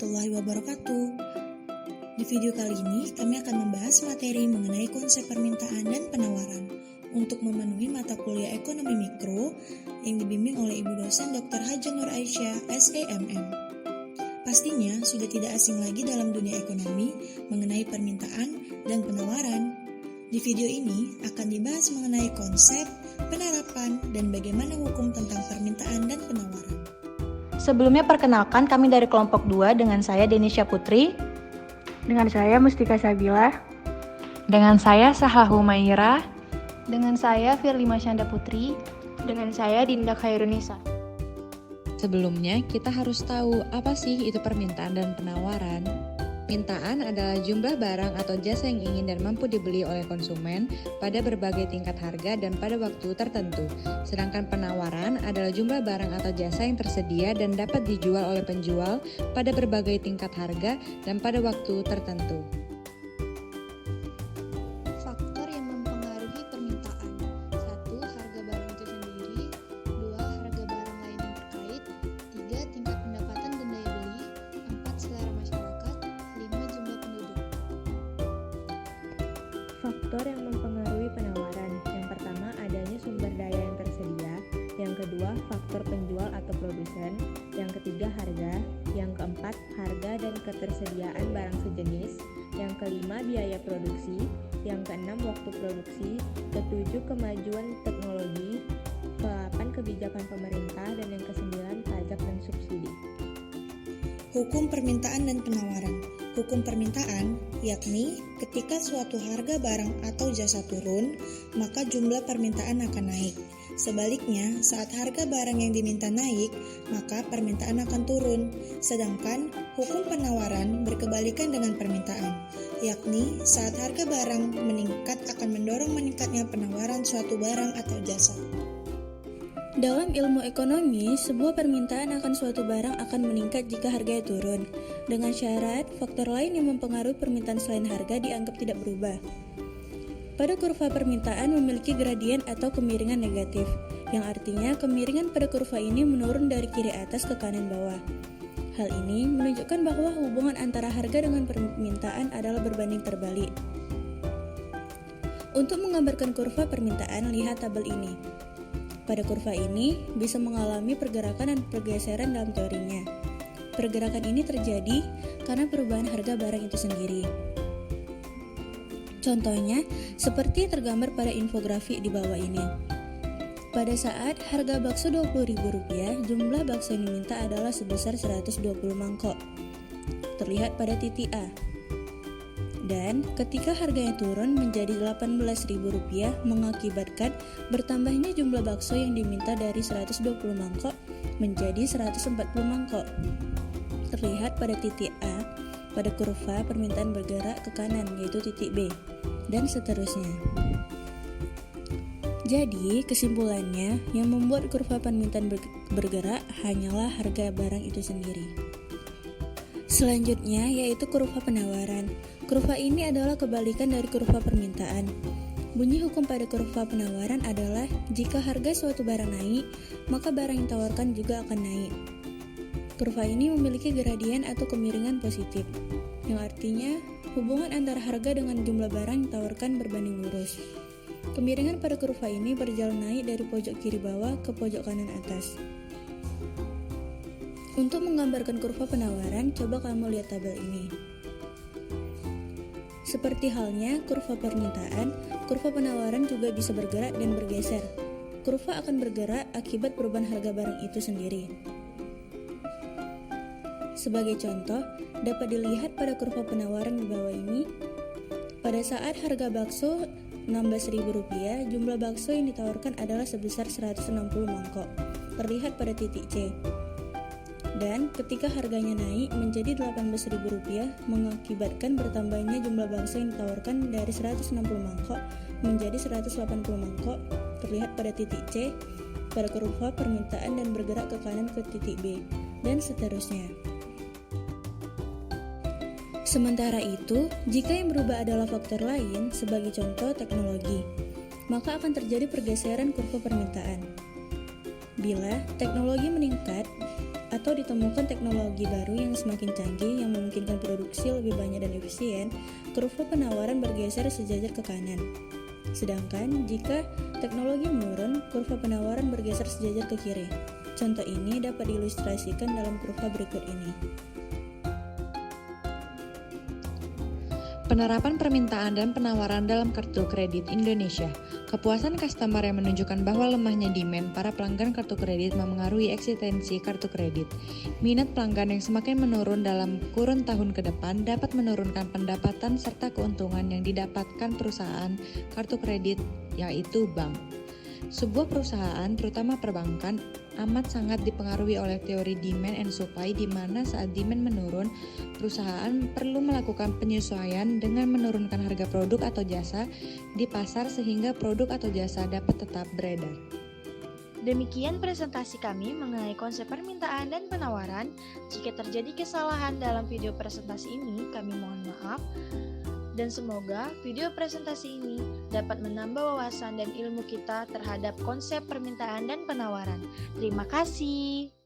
warahmatullahi wabarakatuh. Di video kali ini, kami akan membahas materi mengenai konsep permintaan dan penawaran untuk memenuhi mata kuliah Ekonomi Mikro yang dibimbing oleh Ibu dosen Dr. Haja Nur Aisyah, SEMM. Pastinya sudah tidak asing lagi dalam dunia ekonomi mengenai permintaan dan penawaran. Di video ini akan dibahas mengenai konsep, penerapan, dan bagaimana hukum tentang permintaan dan penawaran. Sebelumnya perkenalkan kami dari kelompok 2 dengan saya Denisha Putri. Dengan saya Mustika Sabila. Dengan saya Sahla Humaira. Dengan saya Firly Masyanda Putri. Dengan saya Dinda Khairunisa. Sebelumnya kita harus tahu apa sih itu permintaan dan penawaran. Permintaan adalah jumlah barang atau jasa yang ingin dan mampu dibeli oleh konsumen pada berbagai tingkat harga dan pada waktu tertentu. Sedangkan penawaran adalah jumlah barang atau jasa yang tersedia dan dapat dijual oleh penjual pada berbagai tingkat harga dan pada waktu tertentu. Faktor yang mempengaruhi permintaan: 1. Harga barang itu sendiri. 2. Harga barang lain yang terkait. 3. Tingkat pendapatan dan daya beli. 4. Selera masyarakat. 5. Jumlah penduduk. Faktor yang mempengaruhi penawaran: yang pertama, adanya sumber daya yang tersedia. Yang kedua, faktor penjual atau produsen. Yang ketiga, harga. Yang keempat, harga dan ketersediaan barang sejenis. Yang kelima, biaya produksi. Yang keenam, waktu produksi. Ketujuh, kemajuan teknologi. Kedelapan, kebijakan pemerintah. Dan yang kesembilan, pajak dan subsidi. Hukum permintaan dan penawaran. Hukum permintaan yakni ketika suatu harga barang atau jasa turun, maka jumlah permintaan akan naik. Sebaliknya, saat harga barang yang diminta naik, maka permintaan akan turun. Sedangkan hukum penawaran berkebalikan dengan permintaan, yakni saat harga barang meningkat akan mendorong meningkatnya penawaran suatu barang atau jasa. Dalam ilmu ekonomi, sebuah permintaan akan suatu barang akan meningkat jika harganya turun. Dengan syarat, faktor lain yang mempengaruhi permintaan selain harga dianggap tidak berubah. Pada kurva permintaan memiliki gradien atau kemiringan negatif, yang artinya kemiringan pada kurva ini menurun dari kiri atas ke kanan bawah. Hal ini menunjukkan bahwa hubungan antara harga dengan permintaan adalah berbanding terbalik. Untuk menggambarkan kurva permintaan, lihat tabel ini. Pada kurva ini bisa mengalami pergerakan dan pergeseran dalam teorinya. Pergerakan ini terjadi karena perubahan harga barang itu sendiri. Contohnya, seperti tergambar pada infografik di bawah ini. Pada saat harga bakso Rp20.000, jumlah bakso yang diminta adalah sebesar 120 mangkok. Terlihat pada titik A. Dan ketika harganya turun menjadi Rp18.000 mengakibatkan bertambahnya jumlah bakso yang diminta dari 120 mangkok menjadi 140 mangkok. Terlihat pada titik A pada kurva permintaan bergerak ke kanan yaitu titik B, dan seterusnya. Jadi kesimpulannya yang membuat kurva permintaan bergerak hanyalah harga barang itu sendiri. Selanjutnya yaitu kurva penawaran. Kurva ini adalah kebalikan dari kurva permintaan. Bunyi hukum pada kurva penawaran adalah jika harga suatu barang naik, maka barang yang ditawarkan juga akan naik. Kurva ini memiliki gradien atau kemiringan positif, yang artinya hubungan antara harga dengan jumlah barang yang ditawarkan berbanding lurus. Kemiringan pada kurva ini berjalan naik dari pojok kiri bawah ke pojok kanan atas. Untuk menggambarkan kurva penawaran, coba kamu lihat tabel ini. Seperti halnya kurva permintaan, kurva penawaran juga bisa bergerak dan bergeser. Kurva akan bergerak akibat perubahan harga barang itu sendiri. Sebagai contoh, dapat dilihat pada kurva penawaran di bawah ini. Pada saat harga bakso Rp16.000, jumlah bakso yang ditawarkan adalah sebesar 160 mangkok. Terlihat pada titik C. Dan ketika harganya naik menjadi Rp18.000 mengakibatkan bertambahnya jumlah bakso yang ditawarkan dari 160 mangkok menjadi 180 mangkok. Terlihat pada titik C pada kurva permintaan dan bergerak ke kanan ke titik B, dan seterusnya. Sementara itu, jika yang berubah adalah faktor lain, sebagai contoh teknologi, maka akan terjadi pergeseran kurva permintaan. Bila teknologi meningkat, atau ditemukan teknologi baru yang semakin canggih yang memungkinkan produksi lebih banyak dan efisien, kurva penawaran bergeser sejajar ke kanan. Sedangkan jika teknologi menurun, kurva penawaran bergeser sejajar ke kiri. Contoh ini dapat diilustrasikan dalam kurva berikut ini. Penerapan permintaan dan penawaran dalam kartu kredit Indonesia. Kepuasan customer yang menunjukkan bahwa lemahnya demand para pelanggan kartu kredit memengaruhi eksistensi kartu kredit. Minat pelanggan yang semakin menurun dalam kurun tahun ke depan dapat menurunkan pendapatan serta keuntungan yang didapatkan perusahaan kartu kredit, yaitu bank. Sebuah perusahaan, terutama perbankan, amat sangat dipengaruhi oleh teori demand and supply, di mana saat demand menurun, perusahaan perlu melakukan penyesuaian dengan menurunkan harga produk atau jasa di pasar sehingga produk atau jasa dapat tetap beredar. Demikian presentasi kami mengenai konsep permintaan dan penawaran. Jika terjadi kesalahan dalam video presentasi ini, kami mohon maaf. Dan semoga video presentasi ini dapat menambah wawasan dan ilmu kita terhadap konsep permintaan dan penawaran. Terima kasih.